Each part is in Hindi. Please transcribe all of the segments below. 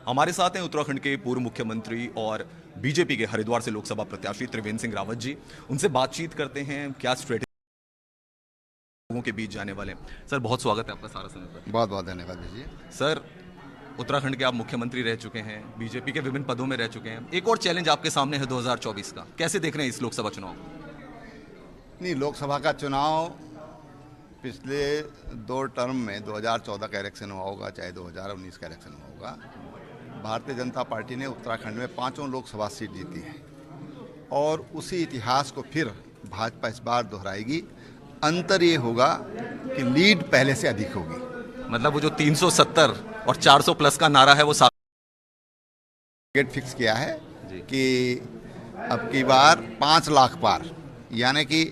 हमारे साथ हैं उत्तराखंड के पूर्व मुख्यमंत्री और बीजेपी के हरिद्वार से लोकसभा प्रत्याशी त्रिवेंद्र सिंह रावत जी। उनसे बातचीत करते हैं, क्या स्ट्रेटेजी लोगों के बीच जाने वाले हैं। सर, बहुत स्वागत है आपका सारा समय पर। बहुत बहुत धन्यवाद जी। सर, उत्तराखंड के आप मुख्यमंत्री रह चुके हैं, बीजेपी के विभिन्न पदों में रह चुके हैं। एक और चैलेंज आपके सामने है 2024 का, कैसे देख रहे हैं इस लोकसभा चुनाव को? नहीं, लोकसभा का चुनाव पिछले 2 टर्म में 2014 का इलेक्शन हुआ होगा, चाहे 2019 का इलेक्शन हुआ होगा, भारतीय जनता पार्टी ने उत्तराखंड में 5 लोकसभा सीट जीती है और उसी इतिहास को फिर भाजपा इस बार दोहराएगी। अंतर ये होगा कि लीड पहले से अधिक होगी। मतलब वो जो 370 और 400 प्लस का नारा है वो टारगेट फिक्स किया है जी। कि अब की बार 5 लाख पार, यानी कि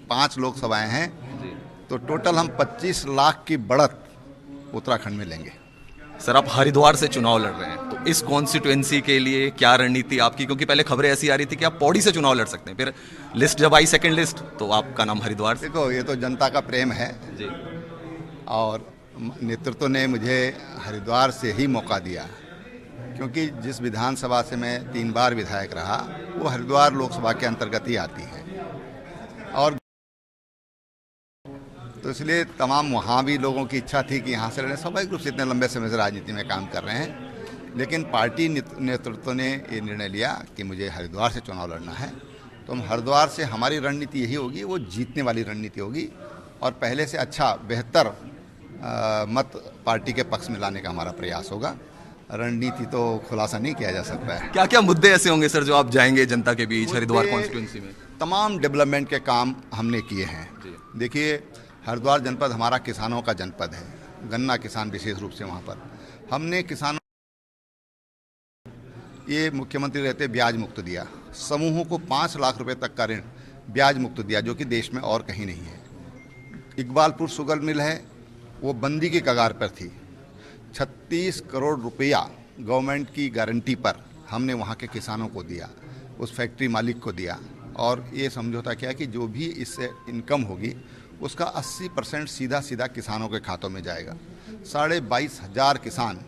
5 लोकसभाएं हैं जी। तो टोटल हम 25 लाख की बढ़त उत्तराखंड में लेंगे। सर, आप हरिद्वार से चुनाव लड़ रहे हैं, तो इस कॉन्स्टिट्यूएंसी के लिए क्या रणनीति आपकी? क्योंकि पहले खबरें ऐसी आ रही थी कि आप पौड़ी से चुनाव लड़ सकते हैं, फिर लिस्ट जब आई सेकंड लिस्ट तो आपका नाम हरिद्वार से। देखो, ये तो जनता का प्रेम है जी। और नेतृत्व ने मुझे हरिद्वार से ही मौका दिया, क्योंकि जिस विधानसभा से मैं 3 बार विधायक रहा वो हरिद्वार लोकसभा के अंतर्गत ही आती है, और तो इसलिए तमाम वहाँ भी लोगों की इच्छा थी कि यहाँ से लड़ें। स्वाभाविक रूप से इतने लंबे समय से राजनीति में काम कर रहे हैं, लेकिन पार्टी नेतृत्व ने ये निर्णय लिया कि मुझे हरिद्वार से चुनाव लड़ना है। तो हम हरिद्वार से, हमारी रणनीति यही होगी, वो जीतने वाली रणनीति होगी और पहले से अच्छा बेहतर मत पार्टी के पक्ष में लाने का हमारा प्रयास होगा। रणनीति तो खुलासा नहीं किया जा सकता है। क्या क्या मुद्दे ऐसे होंगे सर जो आप जाएंगे जनता के बीच हरिद्वार कॉन्स्टिट्यूएंसी में? तमाम डेवलपमेंट के काम हमने किए हैं। देखिए, हरिद्वार जनपद हमारा किसानों का जनपद है, गन्ना किसान विशेष रूप से वहाँ पर हमने किसानों, ये मुख्यमंत्री रहते ब्याज मुक्त दिया, समूहों को 5 लाख रुपए तक का ऋण ब्याज मुक्त दिया, जो कि देश में और कहीं नहीं है। इकबालपुर शुगर मिल है, वो बंदी की कगार पर थी। 36 करोड़ रुपया गवर्नमेंट की गारंटी पर हमने वहाँ के किसानों को दिया, उस फैक्ट्री मालिक को दिया, और ये समझौता किया कि जो भी इससे इनकम होगी उसका 80% सीधा किसानों के खातों में जाएगा। 22,500 किसान,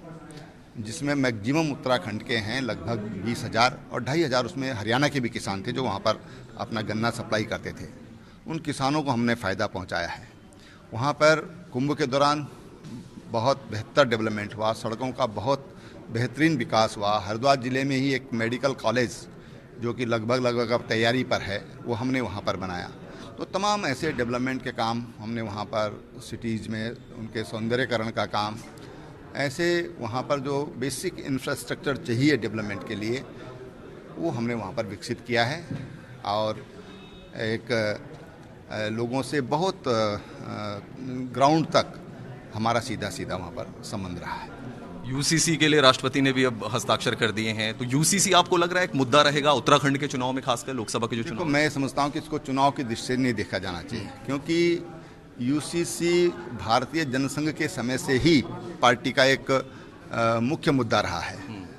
जिसमें मैक्सिमम उत्तराखंड के हैं लगभग 20,000, और 2,500 उसमें हरियाणा के भी किसान थे जो वहाँ पर अपना गन्ना सप्लाई करते थे। उन किसानों को हमने फ़ायदा पहुँचाया है। वहाँ पर कुंभ के दौरान बहुत बेहतर डेवलपमेंट हुआ, सड़कों का बहुत बेहतरीन विकास हुआ। हरिद्वार ज़िले में ही एक मेडिकल कॉलेज जो कि लगभग अब तैयारी पर है, वो हमने वहाँ पर बनाया। तो तमाम ऐसे डेवलपमेंट के काम हमने वहाँ पर, सिटीज़ में उनके सौंदर्यकरण का काम, ऐसे वहाँ पर जो बेसिक इंफ्रास्ट्रक्चर चाहिए डेवलपमेंट के लिए, वो हमने वहाँ पर विकसित किया है। और एक लोगों से बहुत ग्राउंड तक हमारा सीधा वहाँ पर संबंध रहा है। यूसीसी के लिए राष्ट्रपति ने भी अब हस्ताक्षर कर दिए हैं, तो यूसीसी आपको लग रहा है एक मुद्दा रहेगा उत्तराखंड के चुनाव में, खासकर लोकसभा के जो चुनाव? मैं समझता हूँ कि इसको चुनाव की दृष्टि से नहीं देखा जाना चाहिए, क्योंकि यूसीसी भारतीय जनसंघ के समय से ही पार्टी का एक मुख्य मुद्दा रहा है।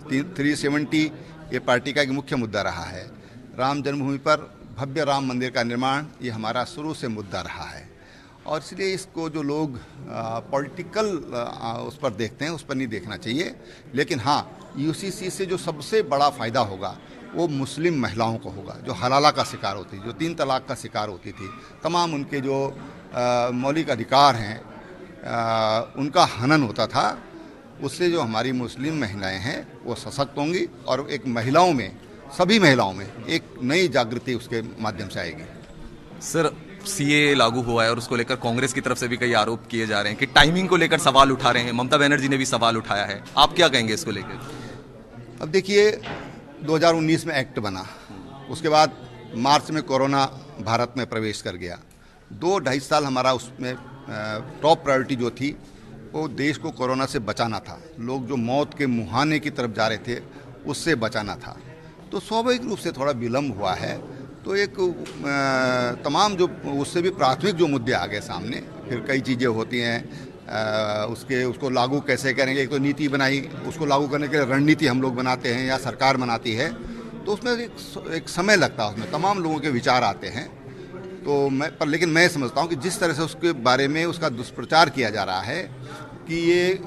370 ये पार्टी का एक मुख्य मुद्दा रहा है। राम जन्मभूमि पर भव्य राम मंदिर का निर्माण, ये हमारा शुरू से मुद्दा रहा है, और इसलिए इसको जो लोग पॉलिटिकल उस पर देखते हैं, उस पर नहीं देखना चाहिए। लेकिन हाँ, यूसीसी से जो सबसे बड़ा फ़ायदा होगा वो मुस्लिम महिलाओं को होगा, जो हलाला का शिकार होती, जो 3 तलाक का शिकार होती थी। तमाम उनके जो मौलिक अधिकार हैं उनका हनन होता था। उससे जो हमारी मुस्लिम महिलाएं हैं वो सशक्त होंगी, और एक महिलाओं में, सभी महिलाओं में एक नई जागृति उसके माध्यम से आएगी। सर, सीए लागू हुआ है और उसको लेकर कांग्रेस की तरफ से भी कई आरोप किए जा रहे हैं कि टाइमिंग को लेकर सवाल उठा रहे हैं। ममता बनर्जी ने भी सवाल उठाया है, आप क्या कहेंगे इसको लेकर? अब देखिए, 2019 में एक्ट बना, उसके बाद मार्च में कोरोना भारत में प्रवेश कर गया। 2-2.5 साल हमारा उसमें टॉप प्रायोरिटी जो थी वो देश को कोरोना से बचाना था। लोग जो मौत के मुहाने की तरफ जा रहे थे उससे बचाना था। तो स्वाभाविक रूप से थोड़ा विलम्ब हुआ है। तो एक तमाम जो उससे भी प्राथमिक जो मुद्दे आ गए सामने, फिर कई चीज़ें होती हैं, उसको लागू कैसे करेंगे। एक तो नीति बनाई, उसको लागू करने के लिए रणनीति हम लोग बनाते हैं या सरकार बनाती है, तो उसमें एक समय लगता है, उसमें तमाम लोगों के विचार आते हैं। तो लेकिन मैं समझता हूँ कि जिस तरह से उसके बारे में उसका दुष्प्रचार किया जा रहा है, कि ये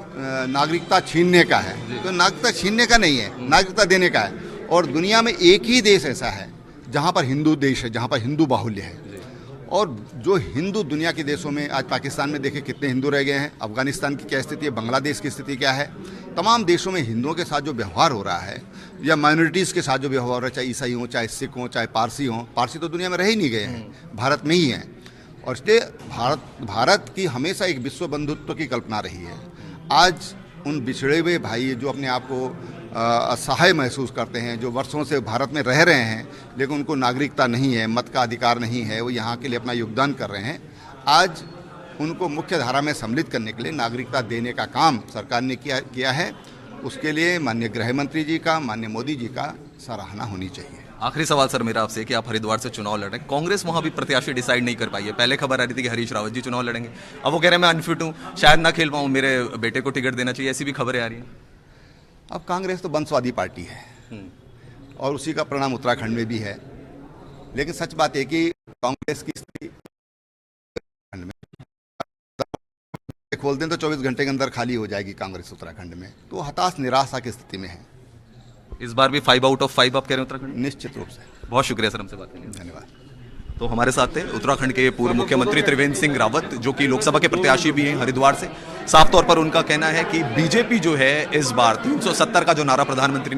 नागरिकता छीनने का है, तो नागरिकता छीनने का नहीं है, नागरिकता देने का है। और दुनिया में एक ही देश ऐसा है जहाँ पर हिंदू देश है, जहाँ पर हिंदू बाहुल्य है। और जो हिंदू दुनिया के देशों में, आज पाकिस्तान में देखें कितने हिंदू रह गए हैं, अफगानिस्तान की क्या स्थिति है, बांग्लादेश की स्थिति क्या है, तमाम देशों में हिंदुओं के साथ जो व्यवहार हो रहा है या माइनॉरिटीज़ के साथ जो व्यवहार हो रहा है, चाहे ईसाई हों, चाहे सिख हों, चाहे पारसी हों, पारसी तो दुनिया में रह ही नहीं गए हैं, भारत में ही हैं। और इसलिए भारत की हमेशा एक विश्व बंधुत्व की कल्पना रही है। आज उन बिछड़े हुए भाई जो अपने आप को असहाय महसूस करते हैं, जो वर्षों से भारत में रह रहे हैं लेकिन उनको नागरिकता नहीं है, मत का अधिकार नहीं है, वो यहाँ के लिए अपना योगदान कर रहे हैं, आज उनको मुख्य धारा में सम्मिलित करने के लिए नागरिकता देने का काम सरकार ने किया है। उसके लिए माननीय गृह मंत्री जी का, माननीय मोदी जी का सराहना होनी चाहिए। आखिरी सवाल सर मेरा आपसे कि आप हरिद्वार से चुनाव लड़ रहे हैं, कांग्रेस वहां भी प्रत्याशी डिसाइड नहीं कर पाई है। पहले खबर आ रही थी कि हरीश रावत जी चुनाव लड़ेंगे, अब वो कह रहे हैं मैं अनफिट हूं, शायद ना खेल पाऊं, मेरे बेटे को टिकट देना चाहिए, ऐसी भी खबरें आ रही हैं। अब कांग्रेस तो वंशवादी पार्टी है और उसी का परिणाम उत्तराखंड में भी है। लेकिन सच बात है कि कांग्रेस की स्थिति उत्तराखंड में खोल दें तो 24 घंटे के अंदर खाली हो जाएगी कांग्रेस उत्तराखंड में, तो हताश निराशा की स्थिति में है। इस बार भी 5 आउट ऑफ 5 आप कह रहे हैं उत्तराखंड? निश्चित रूप से। बहुत शुक्रिया सर हमसे बात करने के लिए। धन्यवाद। तो हमारे साथ थे उत्तराखंड के पूर्व मुख्यमंत्री त्रिवेंद्र सिंह रावत, जो कि लोकसभा के प्रत्याशी भी हैं हरिद्वार से। साफ तौर पर उनका कहना है कि बीजेपी जो है इस बार 370 का जो नारा प्रधानमंत्री ने